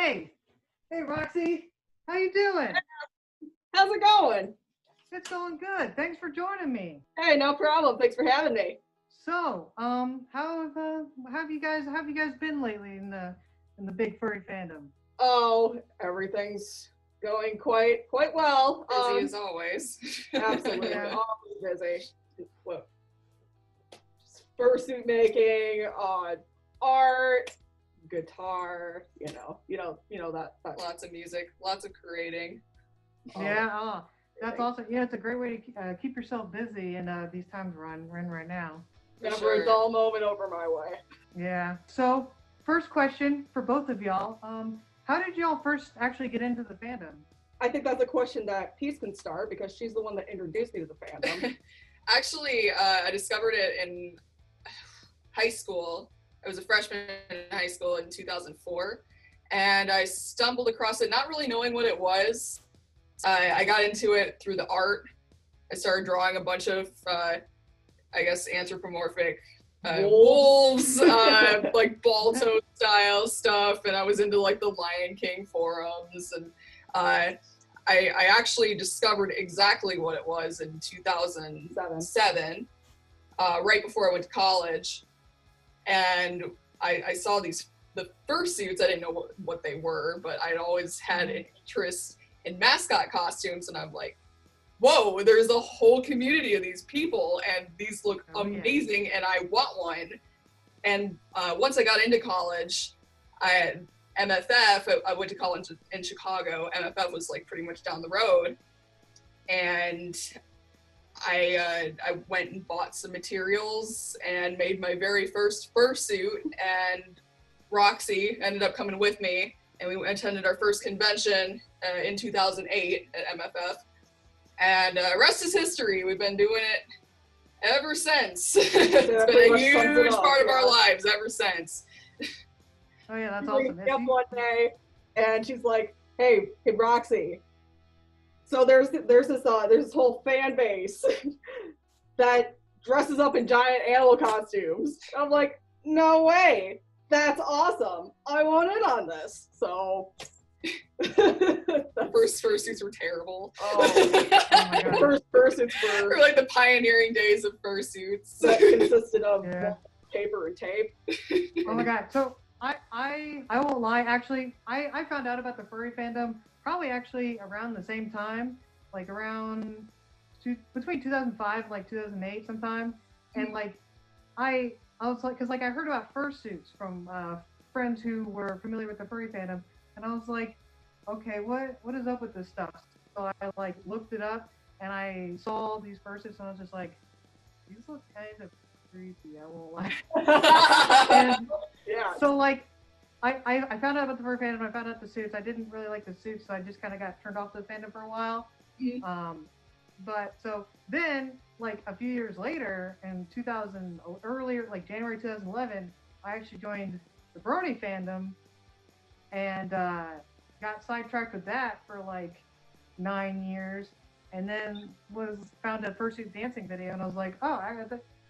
Hey, hey, Roxy, how you doing? How's it going? It's going good. Thanks for joining me. Hey, no problem. Thanks for having me. So, how have you guys been lately in the big furry fandom? Oh, everything's going quite well. Busy as always. Absolutely, Yeah. always busy. What? Fursuit making, art, guitar. That. Lots of music, lots of creating. Yeah. Oh, that's also it's a great way to keep yourself busy in these times we're in right now. Never a dull moment over my way. Yeah. So, first question for both of y'all. How did y'all first actually get into the fandom? I think that's a question that Peace can start because she's the one that introduced me to the fandom. Actually, I discovered it in high school. I was a freshman in high school in 2004, and I stumbled across it, not really knowing what it was. I got into it through the art. I started drawing a bunch of, I guess, anthropomorphic wolves, like Balto style stuff, and I was into like the Lion King forums, and I actually discovered exactly what it was in 2007, right before I went to college, and I saw the fursuits. I didn't know what they were, but I'd always had an interest in mascot costumes, and I'm like, whoa, there's a whole community of these people, and these look amazing, and I want one. And once I got into college, I had MFF. I went to college in Chicago. MFF was like pretty much down the road, and I went and bought some materials and made my very first fursuit. And Roxxy ended up coming with me, and we attended our first convention in 2008 at MFF. And rest is history. We've been doing it ever since. It's been a huge part of our lives ever since. Oh yeah, that's She awesome. wakes up one day, and she's like, "Hey, Roxy. So there's this whole fan base that dresses up in giant animal costumes." I'm like, "No way! That's awesome! I want in on this." So. The first fursuits were terrible. Oh my God. First fursuits were like the pioneering days of fursuits. That consisted of paper and tape. Oh my God. So I won't lie. Actually, I found out about the furry fandom probably actually around the same time, like around between 2005 and like 2008 sometime. And like I was like, because like I heard about fursuits from friends who were familiar with the furry fandom, and I was like, okay, what is up with this stuff? So I like looked it up, and I saw these fursuits, and I was just like, these look kind of creepy. I won't lie. And so like, I found out about the furry fandom. I found out the suits. I didn't really like the suits, so I just kind of got turned off the fandom for a while. But so then, like a few years later, in like January 2011, I actually joined the Brony fandom, and got sidetracked with that for like 9 years, and then found a fursuit dancing video, and I was like, oh,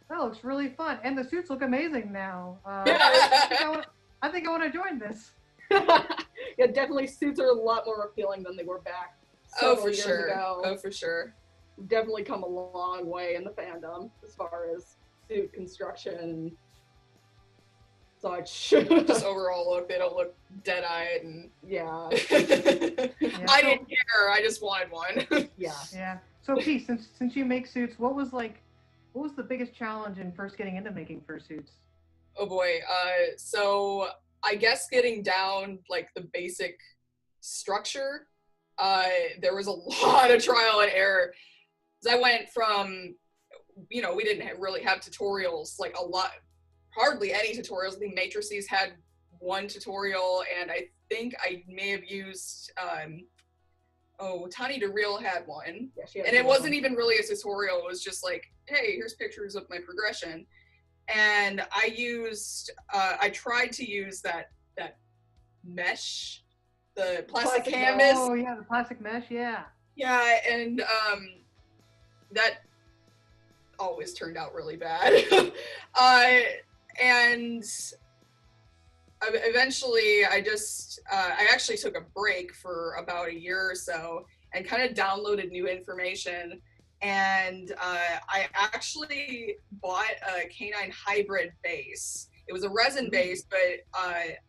that looks really fun, and the suits look amazing now. I think I want to join this. Yeah, definitely suits are a lot more appealing than they were back years ago. Oh, for sure. We've definitely come a long way in the fandom as far as suit construction. Such. Just overall look, they don't look dead-eyed, and yeah. I didn't care. I just wanted one. Yeah. So, Peace, since you make suits, what was the biggest challenge in first getting into making fursuits? Oh boy. So I guess getting down like the basic structure, there was a lot of trial and error. 'Cause I went from, we didn't really have tutorials, like hardly any tutorials. I think Matrices had one tutorial, and I think I may have used, Tani DeReal had one. Yeah, and it wasn't even really a tutorial. It was just like, hey, here's pictures of my progression. And I tried to use that mesh, the plastic canvas. Oh yeah, the plastic mesh, yeah. Yeah, and that always turned out really bad. And eventually I actually took a break for about a year or so and kind of downloaded new information. And I actually bought a canine hybrid base. It was a resin base, but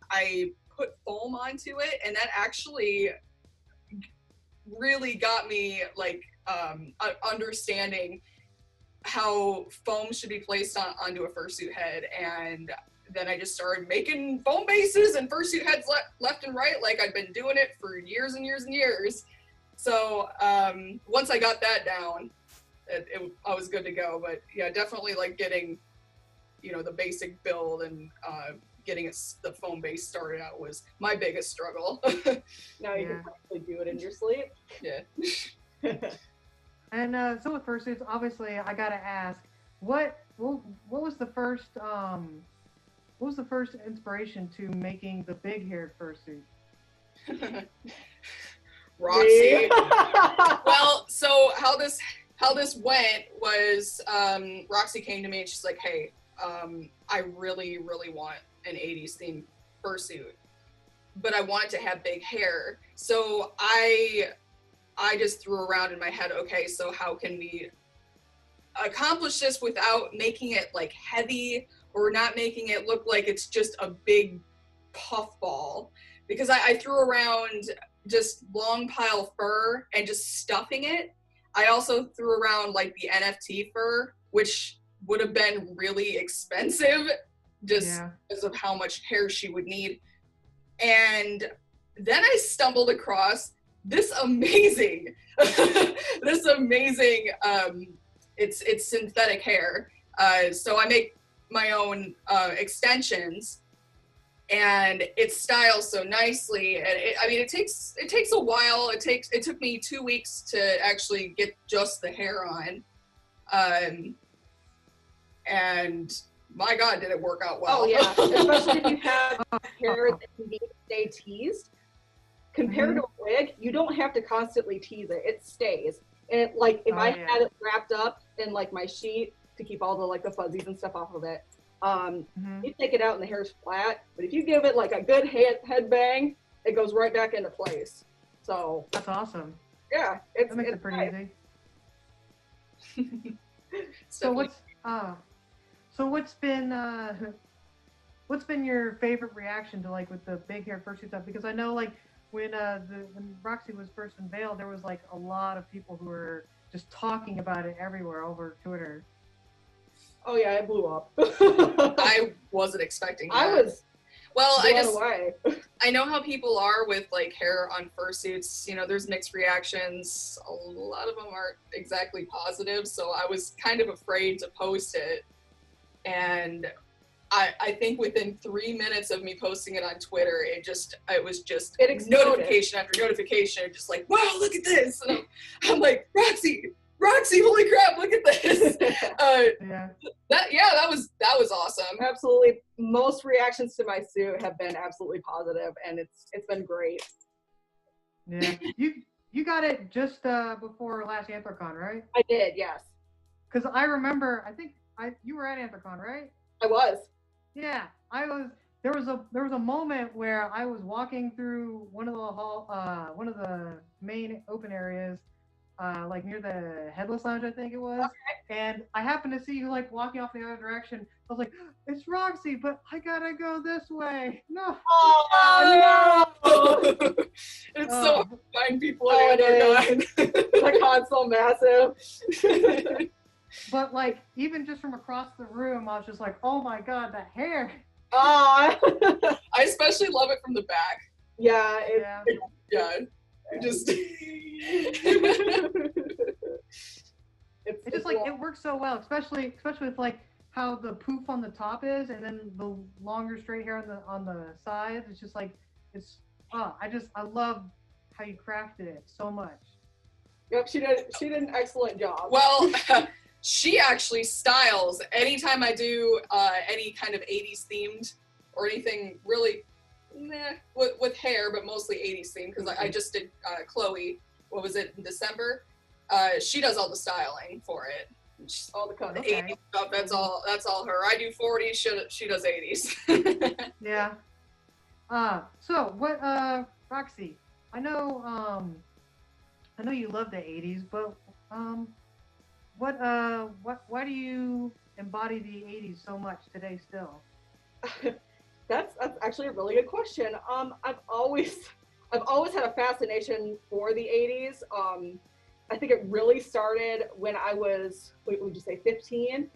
I put foam onto it, and that actually really got me like understanding how foam should be placed onto a fursuit head. And then I just started making foam bases and fursuit heads left and right, like I'd been doing it for years and years and years. So once I got that down, I was good to go. But yeah, definitely like getting, you know, the basic build and getting the foam base started out was my biggest struggle. Now you can probably do it in your sleep. Yeah. And so with fursuits, obviously, I gotta ask, what was the first inspiration to making the big-haired fursuit? Roxxy. Well, so how this went was Roxxy came to me and she's like, hey, I really, really want an 80s themed fursuit, but I want it to have big hair. So I just threw around in my head, okay, so how can we accomplish this without making it like heavy or not making it look like it's just a big puffball? Because I threw around just long pile fur and just stuffing it. I also threw around like the NFT fur, which would have been really expensive just because of how much hair she would need. And then I stumbled across this amazing, it's synthetic hair. So I make my own extensions, and it styles so nicely. And it takes a while. It took me 2 weeks to actually get just the hair on, and my God, did it work out well. Oh yeah, especially if you have hair that can stay teased. Compared to a wig, you don't have to constantly tease it. It stays. And it, like if I had it wrapped up in like my sheet to keep all the like the fuzzies and stuff off of it, you take it out and the hair's flat. But if you give it like a good head bang, it goes right back into place. So that's awesome. Yeah, that makes it pretty easy. So what's been your favorite reaction to like with the big hair fursuit stuff? Because I know like when Roxxy was first unveiled, there was like a lot of people who were just talking about it everywhere over Twitter. Oh yeah, it blew up. I wasn't expecting that. I know how people are with like hair on fursuits. You know, there's mixed reactions. A lot of them aren't exactly positive, so I was kind of afraid to post it. And I think within 3 minutes of me posting it on Twitter, it was just notification after notification, just like, wow, look at this. And I'm like, Roxxy, holy crap, look at this. That was awesome. Absolutely. Most reactions to my suit have been absolutely positive, and it's been great. Yeah. You got it just before last Anthrocon, right? I did, yes. Because I remember, I think you were at Anthrocon, right? I was. Yeah, I was. There was a moment where I was walking through one of the main open areas, like near the Headless Lounge, I think it was, and I happened to see you like walking off the other direction. I was like, "It's Roxxy, but I gotta go this way." No. Oh no! It's so hard to find people at Anthrocon. The con's so massive. But like even just from across the room, I was just like, "Oh my God, that hair!" I especially love it from the back. Yeah. It just. It's just like it works so well, especially with like how the poof on the top is, and then the longer straight hair on the sides. It's just like I love how you crafted it so much. Yep, she did an excellent job. Well, she actually styles anytime I do any kind of 80s themed or anything really with hair, but mostly 80s themed, because I just did Chloe, what was it, in December? She does all the styling for it. All the colors. 80s stuff, that's all her. I do 40s, she does 80s. Yeah. So what, Roxy? I know, I know you love the '80s, but um, why do you embody the '80s so much today still? That's actually a really good question. I've always had a fascination for the 80s. I think it really started when I was, wait, would you say 15?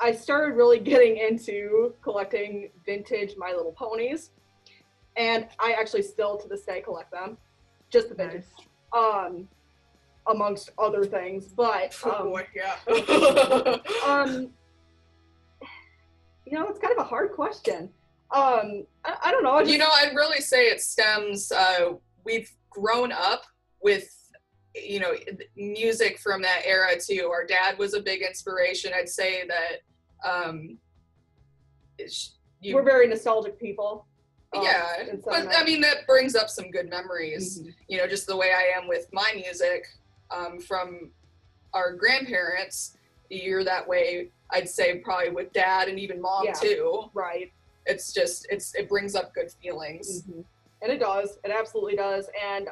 I started really getting into collecting vintage My Little Ponies, and I actually still to this day collect them, just the vintage, Nice. um, amongst other things. But Oh boy, yeah. um, it's kind of a hard question. I don't know. I'd really say it stems, we've grown up with, music from that era too. Our dad was a big inspiration. I'd say that, we're very nostalgic people. Yeah, but I mean, that brings up some good memories, just the way I am with my music, from our grandparents. You're that way, I'd say, probably with dad and even mom too. Right. It's just, it brings up good feelings. And it does. It absolutely does. And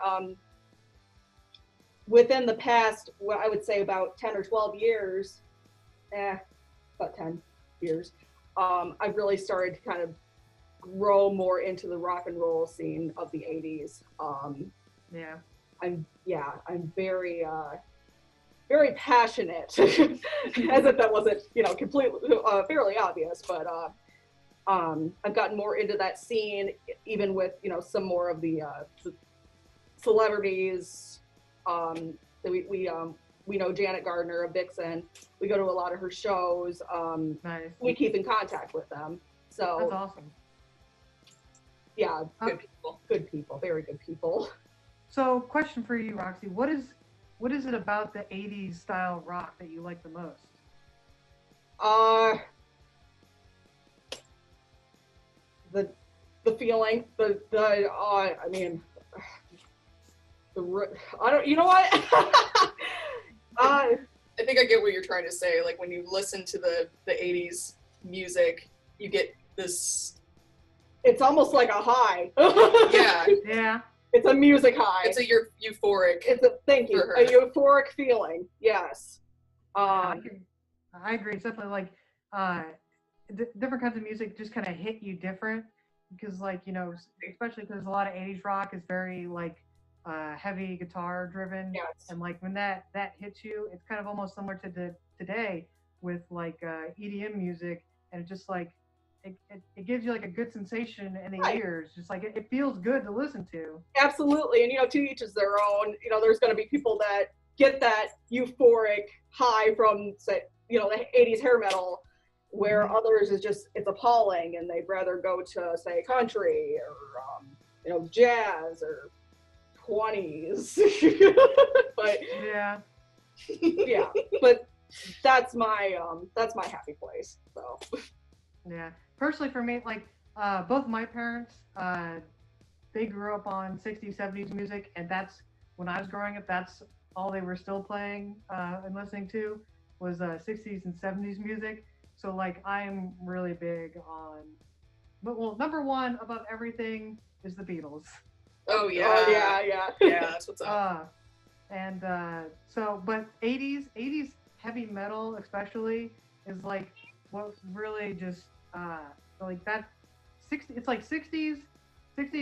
within the past, well, I would say about 10 or 12 years, about 10 years, I've really started to kind of grow more into the rock and roll scene of the 80s. Yeah. I'm very, very passionate, as if that wasn't, completely, fairly obvious, but I've gotten more into that scene, even with, some more of the celebrities. We know Janet Gardner of Vixen. We go to a lot of her shows. Nice. We keep in contact with them. So That's awesome. Yeah, good people, very good people. So, question for you, Roxy. What is it about the '80s style rock that you like the most? The feeling, I mean, I don't, you know what? I think I get what you're trying to say. Like when you listen to the '80s music, you get this. It's almost like a high. Yeah. Yeah. It's a music high. It's a euphoric. It's a euphoric feeling. Yes. I agree. It's definitely like different kinds of music just kind of hit you different because, like, especially because a lot of '80s rock is very like heavy guitar driven, Yes. and like when that hits you, it's kind of almost similar to today with like EDM music, and it just like it gives you like a good sensation in the ears, just like it feels good to listen to. Absolutely, and to each is their own. There's going to be people that get that euphoric high from, say, the '80s hair metal, where others is just, it's appalling, and they'd rather go to, say, country or jazz or 20s. But yeah, but that's my happy place. So yeah, personally for me, like both my parents, they grew up on '60s, '70s music, and that's when I was growing up. That's all they were still playing and listening to was '60s and '70s music. So like I'm really big on, but well, number one above everything is the Beatles. Oh yeah. Yeah, that's what's up. And so, but '80s heavy metal especially is like what really just like that 60. It's like '60s,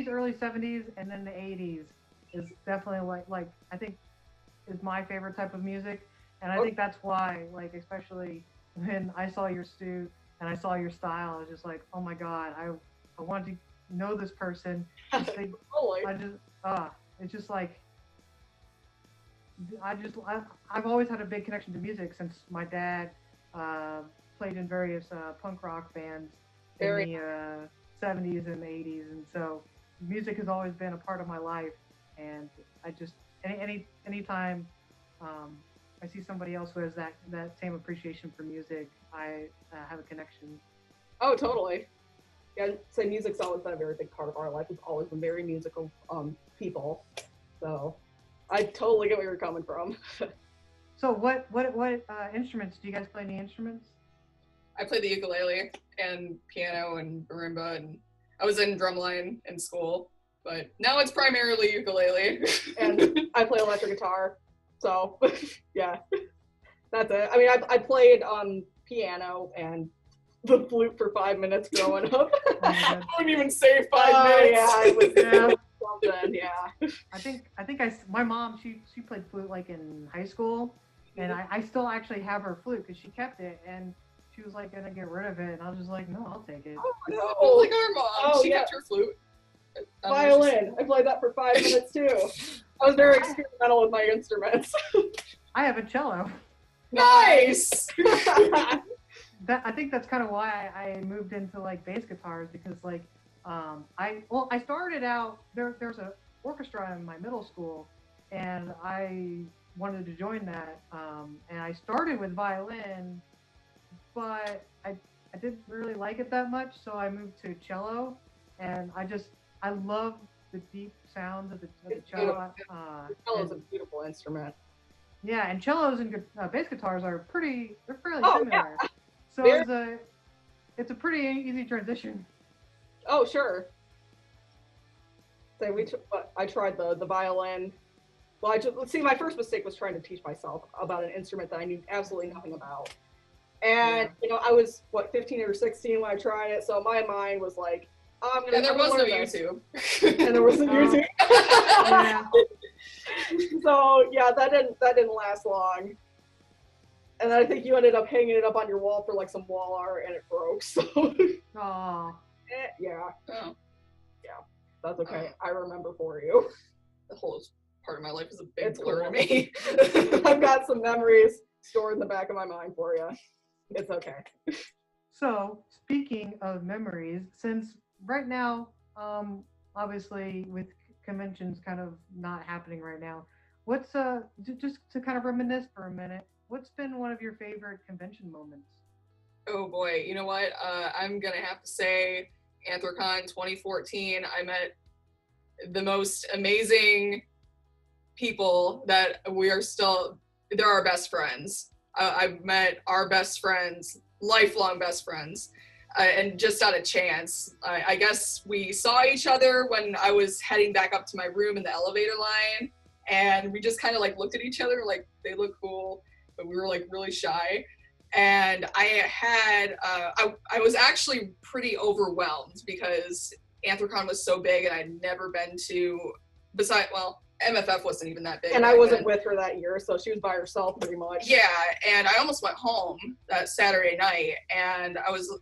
early '70s, and then the '80s is definitely like I think is my favorite type of music, and I think that's why, like, especially when I saw your suit and I saw your style, I was just like, oh my god, I want to know this person. Just think, I just it's just like I've always had a big connection to music since my dad played in various punk rock bands in the '70s and '80s, and so music has always been a part of my life. And I just anytime I see somebody else who has that same appreciation for music, I have a connection. Oh, totally. Yeah, so music's always been a very big part of our life. We've always been very musical people. So I totally get where you're coming from. So what instruments do you guys play? Any instruments? I play the ukulele and piano and marimba, and I was in drumline in school, but now it's primarily ukulele. And I play electric guitar, so yeah, that's it. I mean, I played piano and the flute for 5 minutes growing up. I wouldn't even say 5 minutes. Yeah, it was something. Yeah. I think my mom she played flute like in high school, and I still actually have her flute because she kept it, and she was like gonna get rid of it, and I was just like, no, I'll take it. Oh no! Like our mom, she kept her flute. Violin. I played that for 5 minutes too. I was very experimental with my instruments. I have a cello. Nice. I think that's kind of why I moved into like bass guitars, because like I started out there's a orchestra in my middle school, and I wanted to join that, and I started with violin, but I didn't really like it that much, so I moved to cello, and I love the deep sounds of the cello. Cello is a beautiful instrument. Yeah, and cellos and bass guitars are fairly similar. Yeah. So it's a pretty easy transition. Oh, sure. So I tried the violin. Well, let's see, my first mistake was trying to teach myself about an instrument that I knew absolutely nothing about. And, I was, 15 or 16 when I tried it, so my mind was like, and there was no YouTube. And there wasn't YouTube. Yeah. So, yeah, that didn't last long. And then I think you ended up hanging it up on your wall for like some wall art, and it broke. So, Aww. yeah. Oh. Yeah, that's okay. I remember for you. The whole part of my life is a big It's blur cool. to me. I've got some memories stored in the back of my mind for you. It's okay. So, speaking of memories, since right now, obviously with conventions kind of not happening right now, what's just to kind of reminisce for a minute, what's been one of your favorite convention moments? Oh boy, you know what? I'm gonna have to say Anthrocon 2014. I met the most amazing people that they're our best friends. I've met our best friends, lifelong best friends, and just out of chance. I guess we saw each other when I was heading back up to my room in the elevator line, and we just kind of like looked at each other like they look cool, but we were like really shy. And I was actually pretty overwhelmed because Anthrocon was so big, and I'd never been to, MFF wasn't even that big. And I wasn't with her that year, so she was by herself pretty much. Yeah, and I almost went home that Saturday night, and I was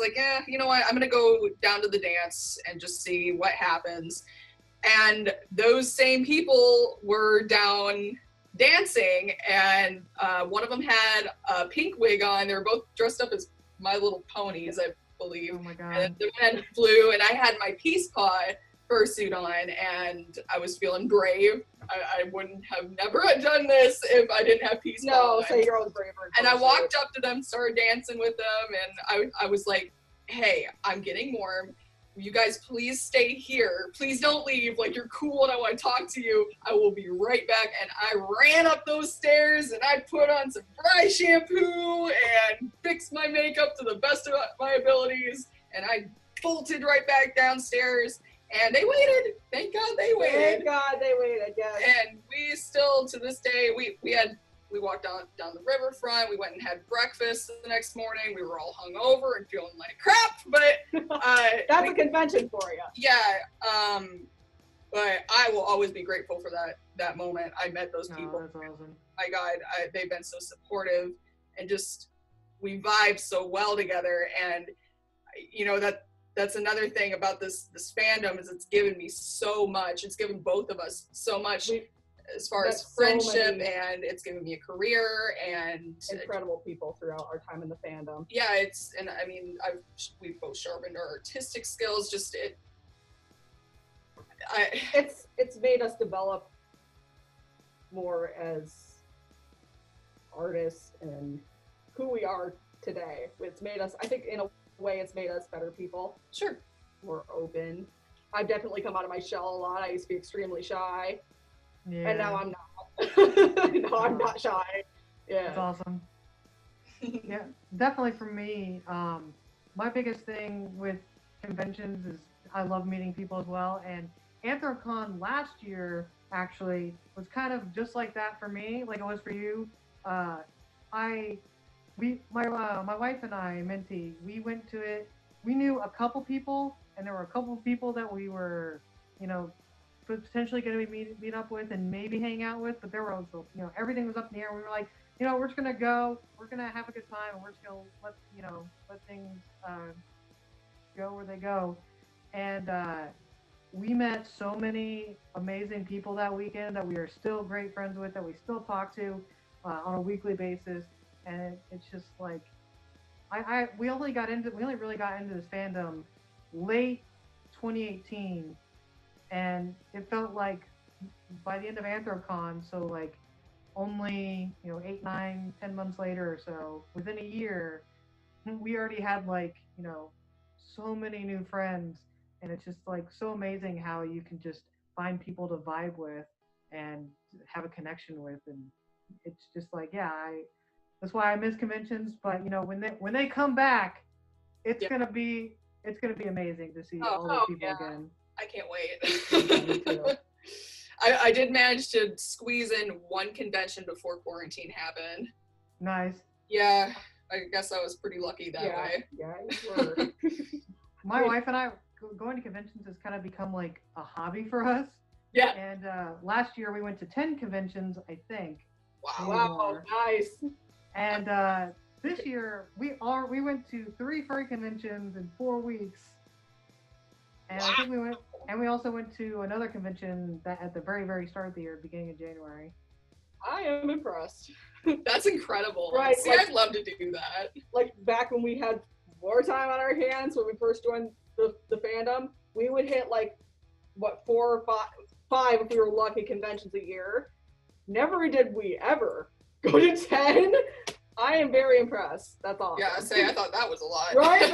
like, you know what, I'm gonna go down to the dance and just see what happens. And those same people were down dancing, and one of them had a pink wig on. They were both dressed up as My Little Ponies, I believe. Oh my god. And the man flew, and I had my Peace Pod fursuit on, and I was feeling brave. I wouldn't have never done this if I didn't have Peace Pod. No, so you're always braver. And I walked up to them, started dancing with them, and I was like, hey, I'm getting warm. You guys please stay here. Please don't leave. Like, you're cool and I want to talk to you. I will be right back. And I ran up those stairs, and I put on some dry shampoo and fixed my makeup to the best of my abilities. And I bolted right back downstairs, and they waited. Thank God they waited. Thank God they waited, yes. And we still, to this day, we walked down the riverfront. We went and had breakfast the next morning. We were all hungover and feeling like crap, but that's a convention for you. Yeah, but I will always be grateful for that moment. I met those people. That's awesome. My God, they've been so supportive, and just we vibe so well together. And that's another thing about this fandom is it's given me so much. It's given both of us so much. As far as friendship, and it's given me a career and incredible people throughout our time in the fandom. Yeah, we've both sharpened our artistic skills. It's made us develop more as artists and who we are today. It's made us, I think in a way, it's made us better people. Sure. More open. I've definitely come out of my shell a lot. I used to be extremely shy. Yeah. And now I'm not. No, I'm not shy. Yeah. That's awesome. Yeah, definitely for me, my biggest thing with conventions is I love meeting people as well. And Anthrocon last year actually was kind of just like that for me, like it was for you. Uh, I my wife and I, Minty, we went to it. We knew a couple people, and there were a couple of people that we were, you know, potentially going to be meet up with and maybe hang out with. But there were also, everything was up in the air. We were like, we're just gonna go. We're gonna have a good time, and we're just gonna let things go where they go. And we met so many amazing people that weekend that we are still great friends with, that we still talk to on a weekly basis. And it's just like we only really got into this fandom late 2018, and it felt like by the end of Anthrocon, so like only 8, 9, 10 months later or so, within a year, we already had like so many new friends, and it's just like so amazing how you can just find people to vibe with and have a connection with, and it's just like that's why I miss conventions. But when they come back, it's gonna be amazing to see all those people again. I can't wait. I did manage to squeeze in one convention before quarantine happened. Nice. Yeah, I guess I was pretty lucky that way. Yeah, you were. My wife and I, going to conventions has kind of become like a hobby for us. Yeah. And last year we went to 10 conventions, I think. Wow, nice. And this year we went to 3 furry conventions in 4 weeks. And I think we also went to another convention that at the very, very start of the year, beginning of January. I am impressed. That's incredible. Right. See, I'd love to do that. Like back when we had more time on our hands, when we first joined the fandom, we would hit like 4 or 5 if we were lucky conventions a year. Never did we ever go to 10. I am very impressed. That's awesome. Yeah, I thought that was a lot. Right.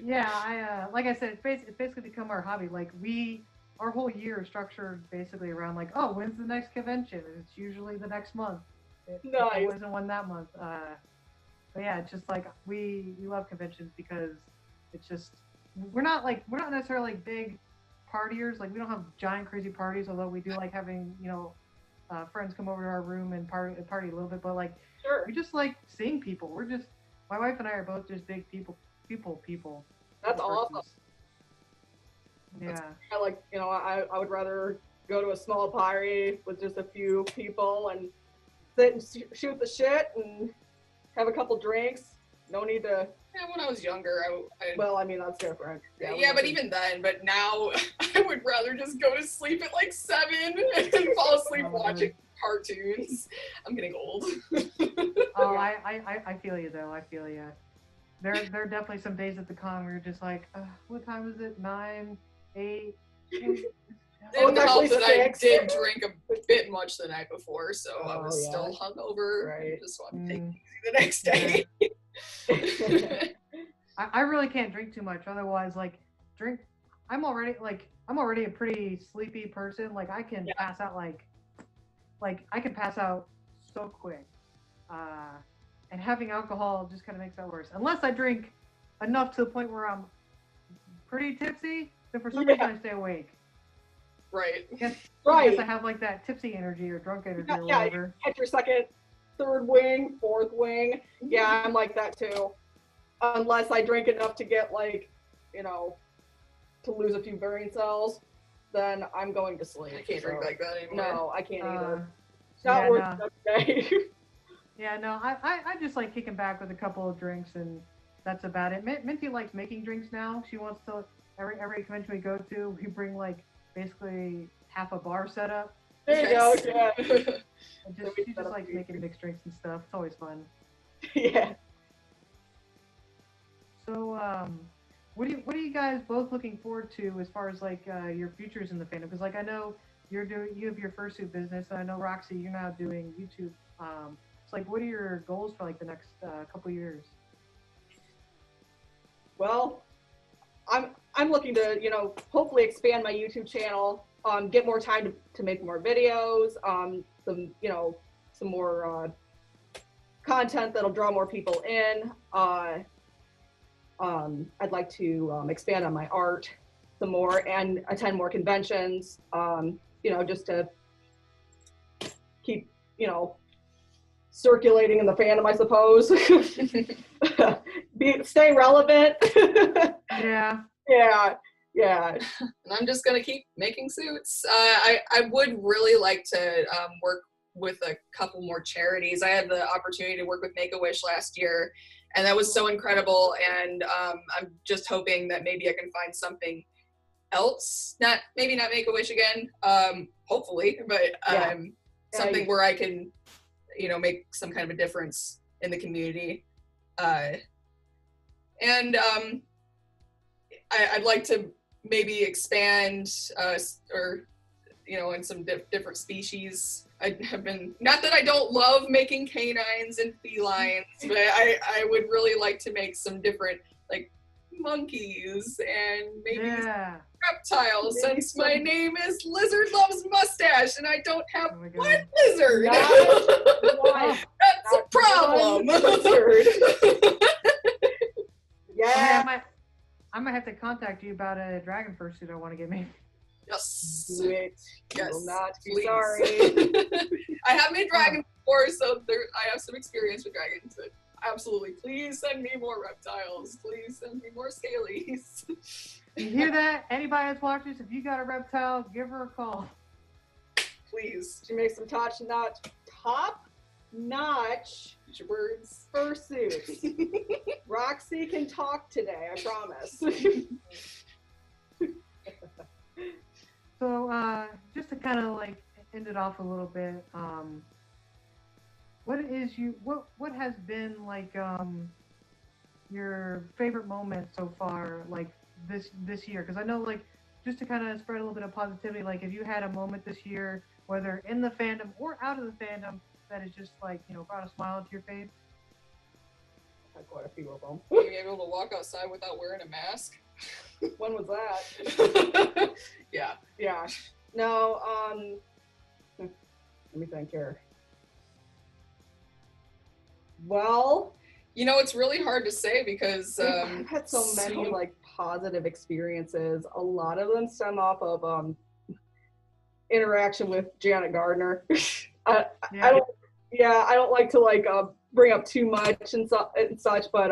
Yeah, like I said, it's basically become our hobby. Like our whole year is structured basically around like, oh, when's the next convention? And it's usually the next month. Nice. It wasn't one that month. But yeah, it's just like we love conventions because it's just we're not necessarily like big partiers. Like we don't have giant crazy parties, although we do like having friends come over to our room and party a little bit. But like Sure. we just like seeing people. My wife and I are both just big people. That's awesome. Yeah. I would rather go to a small party with just a few people and sit and shoot the shit and have a couple drinks. No need to. Yeah, when I was younger, Well, I mean, that's different. Yeah, but even then, but now I would rather just go to sleep at like 7 and fall asleep watching cartoons. I'm getting old. Oh, I feel you though. I feel you. There are definitely some days at the con where you're just like, what time is it? 9, 8. It helps that I did drink a bit much the night before, so I was still hungover. Right. Just wanted to take it easy the next day. I really can't drink too much. Otherwise, I'm already a pretty sleepy person. Like I can pass out I can pass out so quick. And having alcohol just kind of makes that worse. Unless I drink enough to the point where I'm pretty tipsy, then for some reason I stay awake. Right. I guess I have like that tipsy energy or drunk energy or whatever. Yeah, at your second, 3rd wing, 4th wing. Yeah, I'm like that too. Unless I drink enough to get to lose a few brain cells, then I'm going to sleep. I can't drink like that anymore. No, I can't either. It's not worth the day. Yeah, no, I just like kicking back with a couple of drinks, and that's about it. Minty likes making drinks now. She wants to, every convention we go to, we bring like basically half a bar setup. There you go, yeah. She just likes making mixed drinks and stuff. It's always fun. Yeah. So, what are you guys both looking forward to as far as like your futures in the fandom? Because like I know you have your fursuit business, and I know Roxxy, you're now doing YouTube. It's like, what are your goals for like the next couple years? Well, I'm looking to hopefully expand my YouTube channel, get more time to make more videos, some more content that'll draw more people in. I'd like to expand on my art some more and attend more conventions, you know, just to keep, you know, circulating in the fandom, I suppose. Stay relevant. Yeah. Yeah. And I'm just gonna keep making suits. I would really like to work with a couple more charities. I had the opportunity to work with Make-A-Wish last year, and that was so incredible. And I'm just hoping that maybe I can find something else. Maybe not Make-A-Wish again. Hopefully, but something where I can, you know, make some kind of a difference in the community. And I'd like to maybe expand or, you know, in some different species. I have been, not that I don't love making canines and felines, but I would really like to make some different, like, monkeys and maybe reptiles, since my name is Lizard Loves Mustache and I don't have one lizard. That's a problem. Yeah. I might have to contact you about a dragon fursuit I want to get made. Yes. Do it. Yes. Will not be Please. sorry. I have made dragons before, so I have some experience with dragons. But absolutely, please send me more reptiles. Please send me more scalies. You hear that? Anybody that's watching this, if you got a reptile, give her a call. Please. She makes some top-notch Words. fursuits. Roxy can talk today, I promise. So, just to kind of like end it off a little bit, what has been like your favorite moment so far, like this year? Because I know, like, just to kind of spread a little bit of positivity, like if you had a moment this year, whether in the fandom or out of the fandom, that is just like, you know, brought a smile to your face. I've quite a few of them. Being able to walk outside without wearing a mask. When was that? Yeah. No, let me think here. Well, you know, it's really hard to say because I've had so many like positive experiences. A lot of them stem off of interaction with Janet Gardner. I don't like to like bring up too much and such, but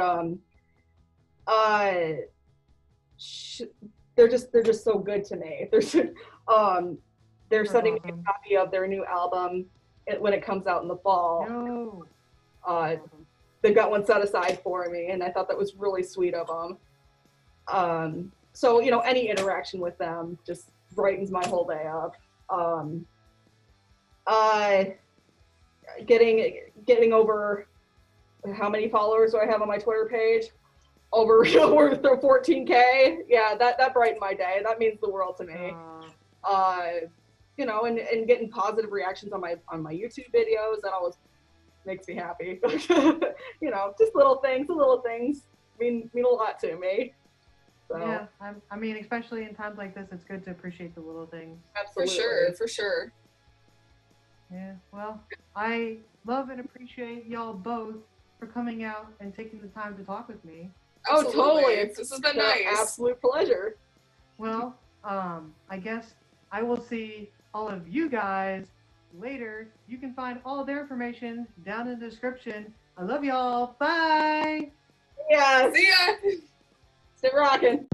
they're just so good to me. They're sending me a copy of their new album when it comes out in the fall. They've got one set aside for me, and I thought that was really sweet of them. So, you know, any interaction with them just brightens my whole day up. Getting over, how many followers do I have on my Twitter page? Over 14K. Yeah, that brightened my day. That means the world to me. You know, and getting positive reactions on my YouTube videos, that always makes me happy. You know, just little things mean a lot to me. So. Yeah, I mean, especially in times like this, it's good to appreciate the little things. Absolutely. For sure. Yeah, well, I love and appreciate y'all both for coming out and taking the time to talk with me. Oh, totally. This has been nice. Absolute pleasure. Well, I guess I will see all of you guys later. You can find all their information down in the description. I love y'all. Bye. Yeah. See ya. Stay rocking.